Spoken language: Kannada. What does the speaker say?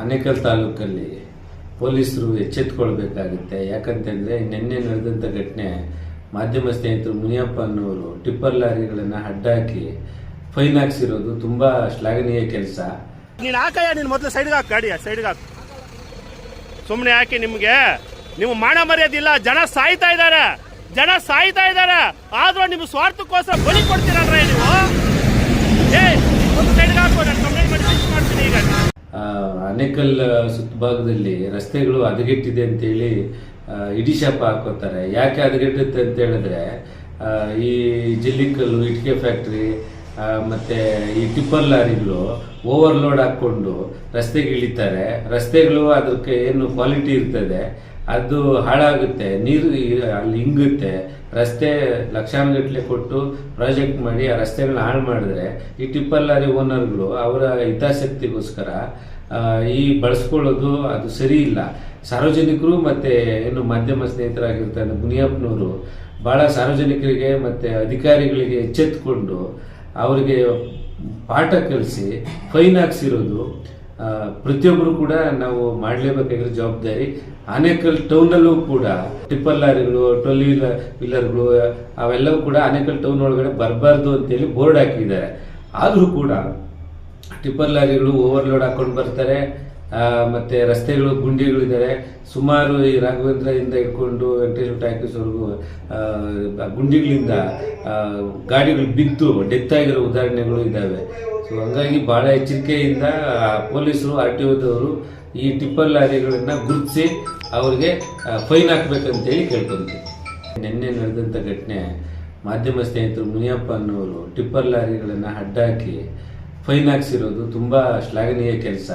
ಆನೇಕಲ್ ತಾಲೂಕಲ್ಲಿ ಪೊಲೀಸರು ಎಚ್ಚೆತ್ತುಕೊಳ್ಬೇಕಾಗುತ್ತೆ. ಯಾಕಂತಂದರೆ ನಿನ್ನೆ ನಡೆದಂಥ ಘಟನೆ ಮಾಧ್ಯಮ ಸ್ನೇಹಿತರು ಮುನಿಯಪ್ಪ ಅನ್ನೋರು ಟಿಪ್ಪರ್ ಲಾರಿಗಳನ್ನು ಅಡ್ಡಾಕಿ ಫೈನ್ ಹಾಕ್ಸಿರೋದು ತುಂಬ ಶ್ಲಾಘನೀಯ ಕೆಲಸ. ನೀನು ಹಾಕಯ್ಯ, ನೀನು ಮೊದಲು ಸೈಡ್ಗೆ ಹಾಕು, ಗಾಡಿಯ ಸೈಡ್ಗೆ ಹಾಕು. ಸುಮ್ಮನೆ ಹಾಕಿ, ನಿಮಗೆ ನೀವು ಮಾನ ಮರ್ಯಾದಿಲ್ಲ. ಜನ ಸಾಯ್ತಾ ಇದ್ದಾರೆ, ಆದ್ರೂ ನಿಮ್ಮ ಸ್ವಾರ್ಥಕ್ಕೋಸ್ಕರ ಬಲಿ ಕೊಡ್ತೀರಲ್ರ ನೀವು. ಸೈಡ್ಗೆ ಹಾಕು, ನಾನು ಕಂಪ್ಲೇಂಟ್ ಮಾಡಿ ಮಾಡ್ತೀನಿ. ಈಗ ಆನೇಕಲ್ ಸುತ್ತಭಾಗದಲ್ಲಿ ರಸ್ತೆಗಳು ಹದಗೆಟ್ಟಿದೆ ಅಂತೇಳಿ ಇಡೀ ಶಾಪ ಹಾಕೋತಾರೆ. ಯಾಕೆ ಹದಗೆಟ್ಟುತ್ತೆ ಅಂತ ಹೇಳಿದ್ರೆ ಈ ಜಲ್ಲಿಕಲ್ಲು, ಇಟ್ಟಿಗೆ ಫ್ಯಾಕ್ಟ್ರಿ ಮತ್ತು ಈ ಟಿಪ್ಪರ್ ಲಾರಿಗಳು ಓವರ್ಲೋಡ್ ಹಾಕ್ಕೊಂಡು ರಸ್ತೆಗೆ ಇಳಿತಾರೆ. ರಸ್ತೆಗಳು ಅದಕ್ಕೆ ಏನು ಕ್ವಾಲಿಟಿ ಇರ್ತದೆ ಅದು ಹಾಳಾಗುತ್ತೆ, ನೀರು ಅಲ್ಲಿ ಹಿಂಗುತ್ತೆ. ರಸ್ತೆ ಲಕ್ಷಾನುಗಟ್ಟಲೆ ಕೊಟ್ಟು ಪ್ರಾಜೆಕ್ಟ್ ಮಾಡಿ ಆ ರಸ್ತೆಗಳನ್ನ ಹಾಳು ಮಾಡಿದ್ರೆ ಈ ಟಿಪ್ಪರ್ ಲಾರಿ ಓನರ್ಗಳು ಅವರ ಹಿತಾಸಕ್ತಿಗೋಸ್ಕರ ಈ ಬಳಸ್ಕೊಳ್ಳೋದು ಅದು ಸರಿ ಇಲ್ಲ. ಸಾರ್ವಜನಿಕರು ಮತ್ತು ಏನು ಮಾಧ್ಯಮ ಸ್ನೇಹಿತರಾಗಿರ್ತಾರೆ ಮುನಿಯಪ್ಪನವರು ಭಾಳ ಸಾರ್ವಜನಿಕರಿಗೆ ಮತ್ತು ಅಧಿಕಾರಿಗಳಿಗೆ ಎಚ್ಚೆತ್ತುಕೊಂಡು ಅವರಿಗೆ ಪಾಠ ಕಲಿಸಿ ಫೈನ್ ಹಾಕ್ಸಿರೋದು ಪ್ರತಿಯೊಬ್ಬರು ಕೂಡ ನಾವು ಮಾಡಲೇಬೇಕಾಗಿರೋ ಜವಾಬ್ದಾರಿ. ಆನೇಕಲ್ ಟೌನಲ್ಲೂ ಕೂಡ ಟಿಪ್ಪರ್ ಲಾರಿಗಳು, 12 ವೀಲರ್ಗಳು ಅವೆಲ್ಲವೂ ಕೂಡ ಆನೇಕಲ್ ಟೌನ್ ಒಳಗಡೆ ಬರಬಾರ್ದು ಅಂತೇಳಿ ಬೋರ್ಡ್ ಹಾಕಿದ್ದಾರೆ. ಆದರೂ ಕೂಡ ಟಿಪ್ಪರ್ ಲಾರಿಗಳು ಓವರ್ಲೋಡ್ ಹಾಕೊಂಡು ಬರ್ತಾರೆ. ಮತ್ತು ರಸ್ತೆಗಳು ಗುಂಡಿಗಳಿದ್ದಾರೆ. ಸುಮಾರು ಈ ರಾಘವೇಂದ್ರದಿಂದ ಹಿಡ್ಕೊಂಡು ವೆಂಕಟೇಶ್ವರ ಟಾಕೀಸ್ವರೆಗೂ ಗುಂಡಿಗಳಿಂದ ಗಾಡಿಗಳು ಬಿದ್ದು ಡೆತ್ ಆಗಿರೋ ಉದಾಹರಣೆಗಳು ಇದ್ದಾವೆ. ಸೊ ಹಂಗಾಗಿ ಭಾಳ ಎಚ್ಚರಿಕೆಯಿಂದ ಪೊಲೀಸರು, RTOದವರು ಈ ಟಿಪ್ಪರ್ ಲಾರಿಗಳನ್ನು ಗುರುತಿಸಿ ಅವ್ರಿಗೆ ಫೈನ್ ಹಾಕ್ಬೇಕಂತೇಳಿ ಕೇಳ್ಕೊಂತೀವಿ. ನಿನ್ನೆ ನಡೆದಂಥ ಘಟನೆ ಮಾಧ್ಯಮ ಸ್ನೇಹಿತರು ಮುನಿಯಪ್ಪ ಅನ್ನೋರು ಟಿಪ್ಪರ್ ಲಾರಿಗಳನ್ನು ಅಡ್ಡಾಕಿ ಫೈನ್ ಹಾಕ್ಸಿರೋದು ತುಂಬ ಶ್ಲಾಘನೀಯ ಕೆಲಸ.